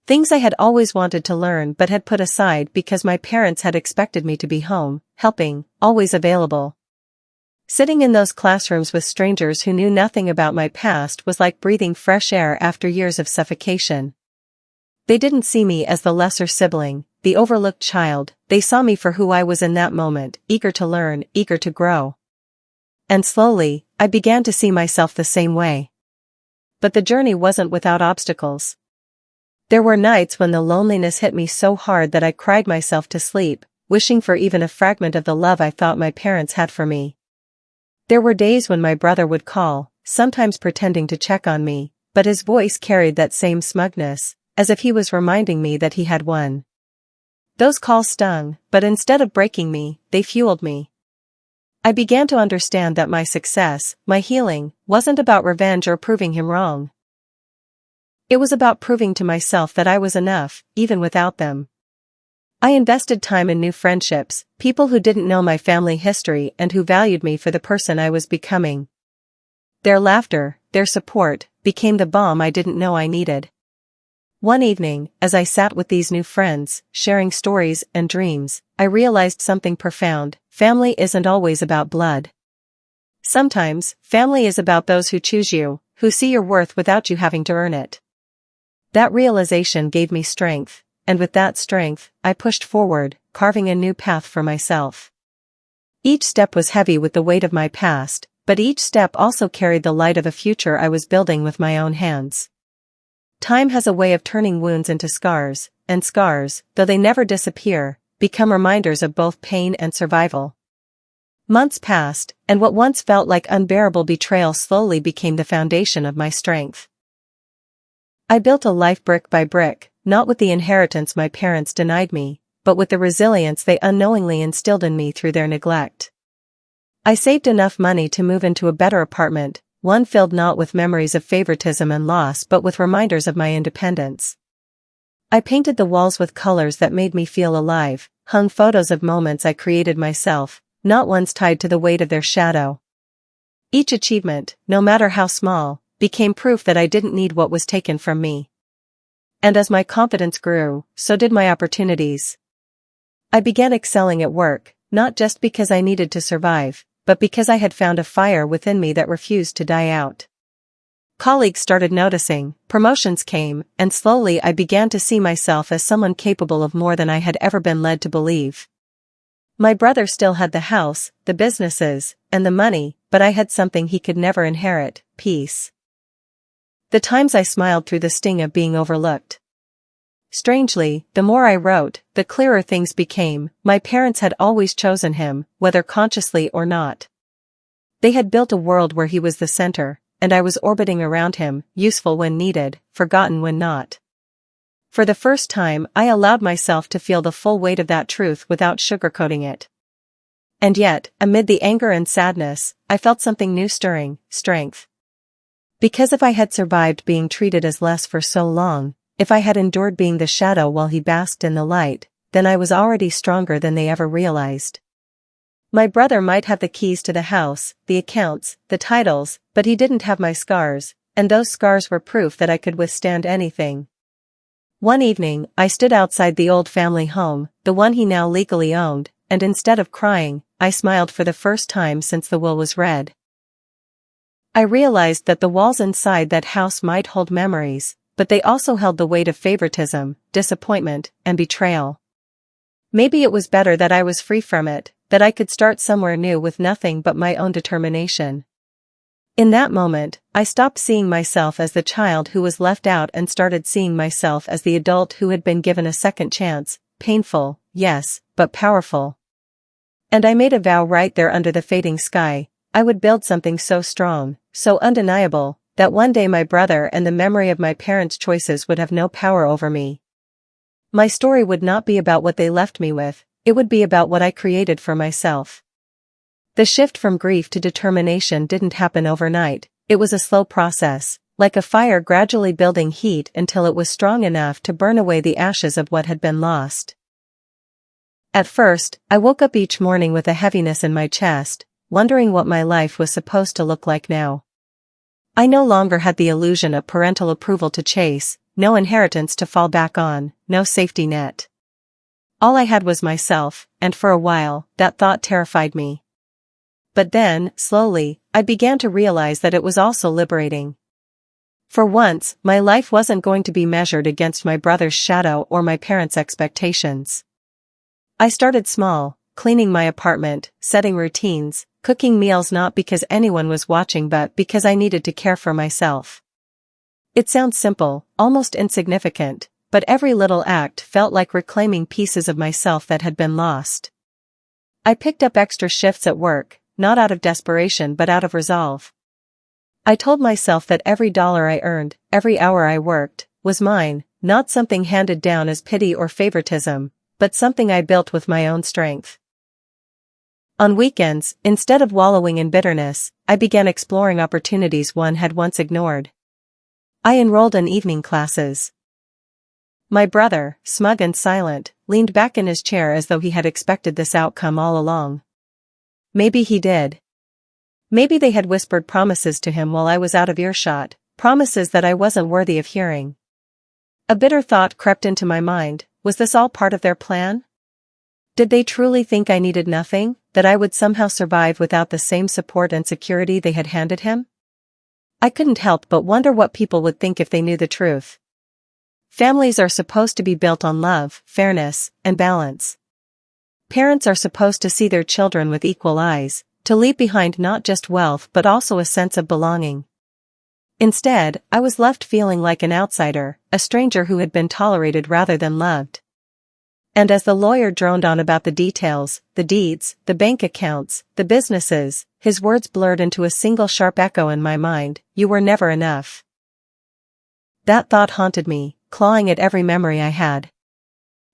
Things I had always wanted to learn but had put aside because my parents had expected me to be home, helping, always available. Sitting in those classrooms with strangers who knew nothing about my past was like breathing fresh air after years of suffocation. They didn't see me as the lesser sibling, the overlooked child, they saw me for who I was in that moment, eager to learn, eager to grow. And slowly, I began to see myself the same way. But the journey wasn't without obstacles. There were nights when the loneliness hit me so hard that I cried myself to sleep, wishing for even a fragment of the love I thought my parents had for me. There were days when my brother would call, sometimes pretending to check on me, but his voice carried that same smugness, as if he was reminding me that he had won. Those calls stung, but instead of breaking me, they fueled me. I began to understand that my success, my healing, wasn't about revenge or proving him wrong. It was about proving to myself that I was enough, even without them. I invested time in new friendships, people who didn't know my family history and who valued me for the person I was becoming. Their laughter, their support, became the balm I didn't know I needed. One evening, as I sat with these new friends, sharing stories and dreams, I realized something profound: family isn't always about blood. Sometimes, family is about those who choose you, who see your worth without you having to earn it. That realization gave me strength, and with that strength, I pushed forward, carving a new path for myself. Each step was heavy with the weight of my past, but each step also carried the light of a future I was building with my own hands. Time has a way of turning wounds into scars, and scars, though they never disappear, become reminders of both pain and survival. Months passed, and what once felt like unbearable betrayal slowly became the foundation of my strength. I built a life brick by brick, not with the inheritance my parents denied me, but with the resilience they unknowingly instilled in me through their neglect. I saved enough money to move into a better apartment, one filled not with memories of favoritism and loss but with reminders of my independence. I painted the walls with colors that made me feel alive, hung photos of moments I created myself, not ones tied to the weight of their shadow. Each achievement, no matter how small, became proof that I didn't need what was taken from me. And as my confidence grew, so did my opportunities. I began excelling at work, not just because I needed to survive, but because I had found a fire within me that refused to die out. Colleagues started noticing, promotions came, and slowly I began to see myself as someone capable of more than I had ever been led to believe. My brother still had the house, the businesses, and the money, but I had something he could never inherit: peace. The times I smiled through the sting of being overlooked. Strangely, the more I wrote, the clearer things became. My parents had always chosen him, whether consciously or not. They had built a world where he was the center, and I was orbiting around him, useful when needed, forgotten when not. For the first time, I allowed myself to feel the full weight of that truth without sugarcoating it. And yet, amid the anger and sadness, I felt something new stirring: strength. Because if I had survived being treated as less for so long, if I had endured being the shadow while he basked in the light, then I was already stronger than they ever realized. My brother might have the keys to the house, the accounts, the titles, but he didn't have my scars, and those scars were proof that I could withstand anything. One evening, I stood outside the old family home, the one he now legally owned, and instead of crying, I smiled for the first time since the will was read. I realized that the walls inside that house might hold memories, but they also held the weight of favoritism, disappointment, and betrayal. Maybe it was better that I was free from it, that I could start somewhere new with nothing but my own determination. In that moment, I stopped seeing myself as the child who was left out and started seeing myself as the adult who had been given a second chance, painful, yes, but powerful. And I made a vow right there under the fading sky: I would build something so strong, so undeniable, that one day my brother and the memory of my parents' choices would have no power over me. My story would not be about what they left me with, it would be about what I created for myself. The shift from grief to determination didn't happen overnight. It was a slow process, like a fire gradually building heat until it was strong enough to burn away the ashes of what had been lost. At first, I woke up each morning with a heaviness in my chest, wondering what my life was supposed to look like now. I no longer had the illusion of parental approval to chase, no inheritance to fall back on, no safety net. All I had was myself, and for a while, that thought terrified me. But then, slowly, I began to realize that it was also liberating. For once, my life wasn't going to be measured against my brother's shadow or my parents' expectations. I started small, cleaning my apartment, setting routines, cooking meals not because anyone was watching but because I needed to care for myself. It sounds simple, almost insignificant, but every little act felt like reclaiming pieces of myself that had been lost. I picked up extra shifts at work, not out of desperation but out of resolve. I told myself that every dollar I earned, every hour I worked, was mine, not something handed down as pity or favoritism, but something I built with my own strength. On weekends, instead of wallowing in bitterness, I began exploring opportunities one had once ignored. I enrolled in evening classes. My brother, smug and silent, leaned back in his chair as though he had expected this outcome all along. Maybe he did. Maybe they had whispered promises to him while I was out of earshot, promises that I wasn't worthy of hearing. A bitter thought crept into my mind, was this all part of their plan? Did they truly think I needed nothing, that I would somehow survive without the same support and security they had handed him? I couldn't help but wonder what people would think if they knew the truth. Families are supposed to be built on love, fairness, and balance. Parents are supposed to see their children with equal eyes, to leave behind not just wealth but also a sense of belonging. Instead, I was left feeling like an outsider, a stranger who had been tolerated rather than loved. And as the lawyer droned on about the details, the deeds, the bank accounts, the businesses, his words blurred into a single sharp echo in my mind: you were never enough. That thought haunted me, clawing at every memory I had.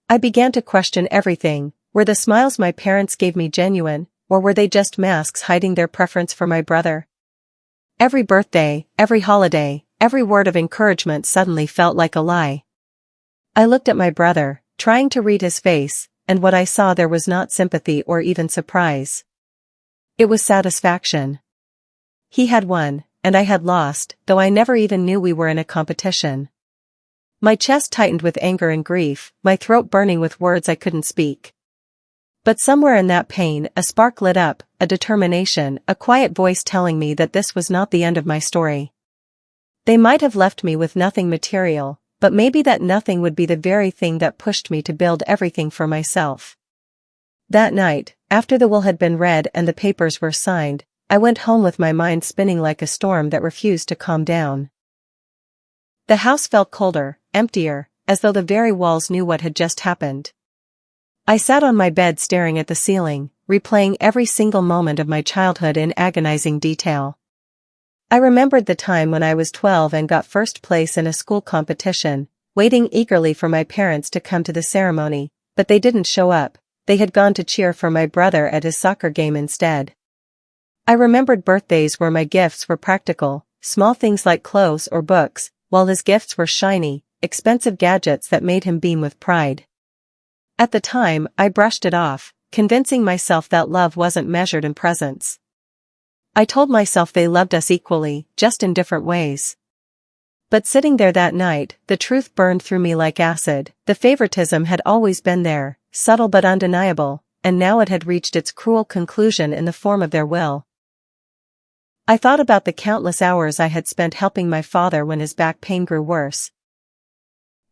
I began to question everything. Were the smiles my parents gave me genuine, or were they just masks hiding their preference for my brother? Every birthday, every holiday, every word of encouragement suddenly felt like a lie. I looked at my brother, trying to read his face, and what I saw there was not sympathy or even surprise. It was satisfaction. He had won, and I had lost, though I never even knew we were in a competition. My chest tightened with anger and grief, my throat burning with words I couldn't speak. But somewhere in that pain, a spark lit up, a determination, a quiet voice telling me that this was not the end of my story. They might have left me with nothing material, but maybe that nothing would be the very thing that pushed me to build everything for myself. That night, after the will had been read and the papers were signed, I went home with my mind spinning like a storm that refused to calm down. The house felt colder, emptier, as though the very walls knew what had just happened. I sat on my bed staring at the ceiling, replaying every single moment of my childhood in agonizing detail. I remembered the time when I was 12 and got first place in a school competition, waiting eagerly for my parents to come to the ceremony, but they didn't show up. They had gone to cheer for my brother at his soccer game instead. I remembered birthdays where my gifts were practical, small things like clothes or books, while his gifts were shiny, expensive gadgets that made him beam with pride. At the time, I brushed it off, convincing myself that love wasn't measured in presents. I told myself they loved us equally, just in different ways. But sitting there that night, the truth burned through me like acid. The favoritism had always been there, subtle but undeniable, and now it had reached its cruel conclusion in the form of their will. I thought about the countless hours I had spent helping my father when his back pain grew worse.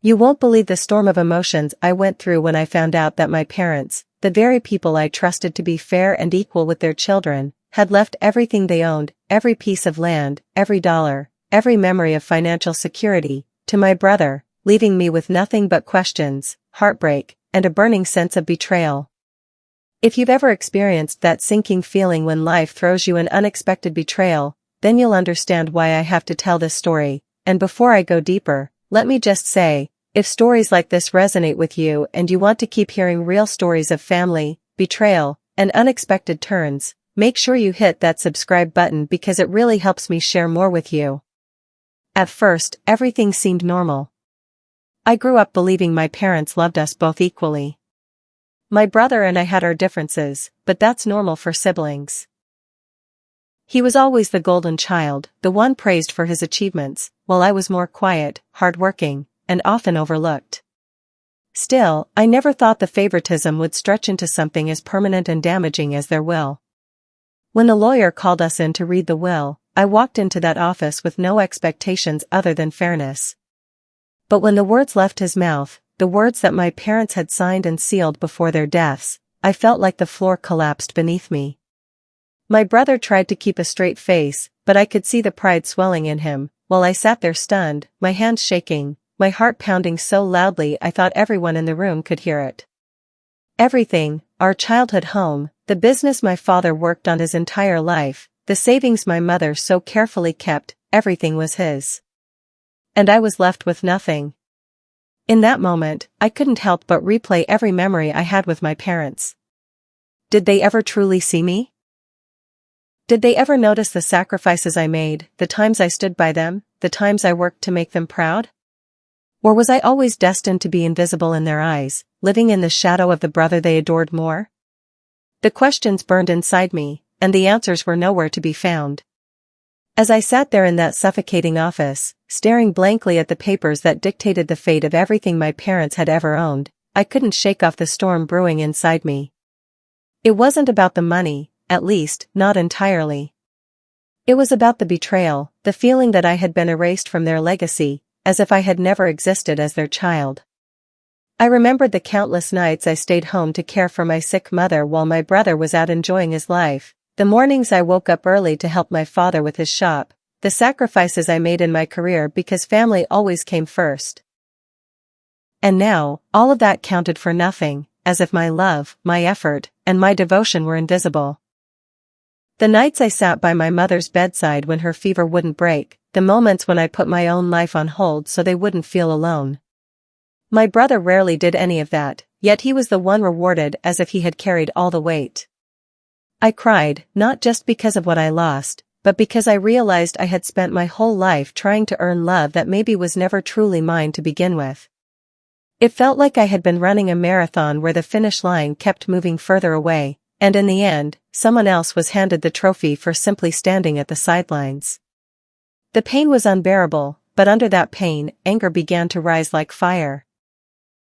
You won't believe the storm of emotions I went through when I found out that my parents, the very people I trusted to be fair and equal with their children, had left everything they owned, every piece of land, every dollar, every memory of financial security, to my brother, leaving me with nothing but questions, heartbreak, and a burning sense of betrayal. If you've ever experienced that sinking feeling when life throws you an unexpected betrayal, then you'll understand why I have to tell this story. And before I go deeper, let me just say, if stories like this resonate with you and you want to keep hearing real stories of family, betrayal, and unexpected turns, make sure you hit that subscribe button because it really helps me share more with you. At first, everything seemed normal. I grew up believing my parents loved us both equally. My brother and I had our differences, but that's normal for siblings. He was always the golden child, the one praised for his achievements, while I was more quiet, hardworking, and often overlooked. Still, I never thought the favoritism would stretch into something as permanent and damaging as their will. When the lawyer called us in to read the will, I walked into that office with no expectations other than fairness. But when the words left his mouth, the words that my parents had signed and sealed before their deaths, I felt like the floor collapsed beneath me. My brother tried to keep a straight face, but I could see the pride swelling in him, while I sat there stunned, my hands shaking, my heart pounding so loudly I thought everyone in the room could hear it. Everything, our childhood home, the business my father worked on his entire life, the savings my mother so carefully kept, everything was his. And I was left with nothing. In that moment, I couldn't help but replay every memory I had with my parents. Did they ever truly see me? Did they ever notice the sacrifices I made, the times I stood by them, the times I worked to make them proud? Or was I always destined to be invisible in their eyes, living in the shadow of the brother they adored more? The questions burned inside me, and the answers were nowhere to be found. As I sat there in that suffocating office, staring blankly at the papers that dictated the fate of everything my parents had ever owned, I couldn't shake off the storm brewing inside me. It wasn't about the money, at least, not entirely. It was about the betrayal, the feeling that I had been erased from their legacy, as if I had never existed as their child. I remembered the countless nights I stayed home to care for my sick mother while my brother was out enjoying his life, the mornings I woke up early to help my father with his shop, the sacrifices I made in my career because family always came first. And now, all of that counted for nothing, as if my love, my effort, and my devotion were invisible. The nights I sat by my mother's bedside when her fever wouldn't break, the moments when I put my own life on hold so they wouldn't feel alone. My brother rarely did any of that, yet he was the one rewarded as if he had carried all the weight. I cried, not just because of what I lost, but because I realized I had spent my whole life trying to earn love that maybe was never truly mine to begin with. It felt like I had been running a marathon where the finish line kept moving further away, and in the end, someone else was handed the trophy for simply standing at the sidelines. The pain was unbearable, but under that pain, anger began to rise like fire.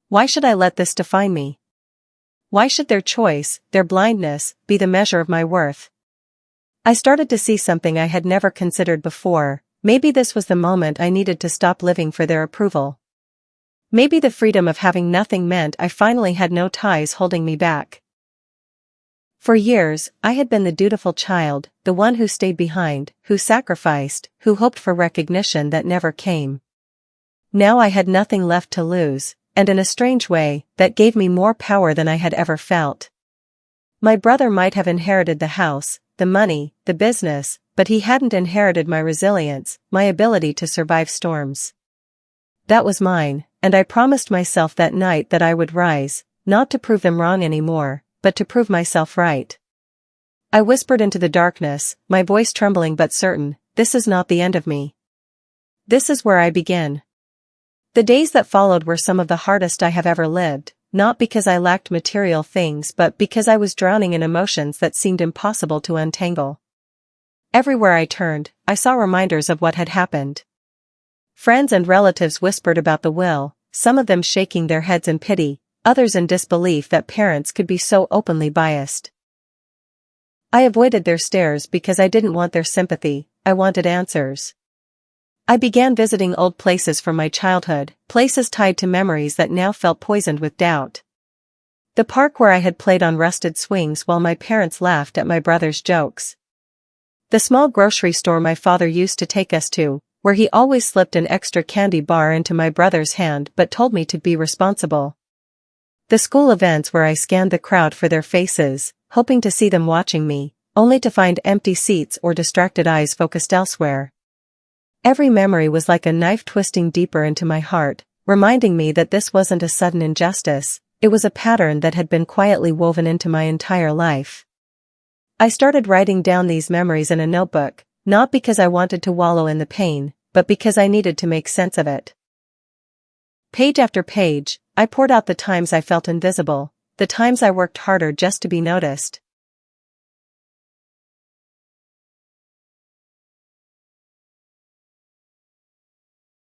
Why should I let this define me? Why should their choice, their blindness, be the measure of my worth? I started to see something I had never considered before. Maybe this was the moment I needed to stop living for their approval. Maybe the freedom of having nothing meant I finally had no ties holding me back. For years, I had been the dutiful child, the one who stayed behind, who sacrificed, who hoped for recognition that never came. Now I had nothing left to lose, and in a strange way, that gave me more power than I had ever felt. My brother might have inherited the house, the money, the business, but he hadn't inherited my resilience, my ability to survive storms. That was mine, and I promised myself that night that I would rise, not to prove them wrong anymore, but to prove myself right. I whispered into the darkness, my voice trembling but certain, this is not the end of me. This is where I begin. The days that followed were some of the hardest I have ever lived, not because I lacked material things but because I was drowning in emotions that seemed impossible to untangle. Everywhere I turned, I saw reminders of what had happened. Friends and relatives whispered about the will, some of them shaking their heads in pity, others in disbelief that parents could be so openly biased. I avoided their stares because I didn't want their sympathy, I wanted answers. I began visiting old places from my childhood, places tied to memories that now felt poisoned with doubt. The park where I had played on rusted swings while my parents laughed at my brother's jokes. The small grocery store my father used to take us to, where he always slipped an extra candy bar into my brother's hand but told me to be responsible. The school events where I scanned the crowd for their faces, hoping to see them watching me, only to find empty seats or distracted eyes focused elsewhere. Every memory was like a knife twisting deeper into my heart, reminding me that this wasn't a sudden injustice, it was a pattern that had been quietly woven into my entire life. I started writing down these memories in a notebook, not because I wanted to wallow in the pain, but because I needed to make sense of it. Page after page, I poured out the times I felt invisible, the times I worked harder just to be noticed,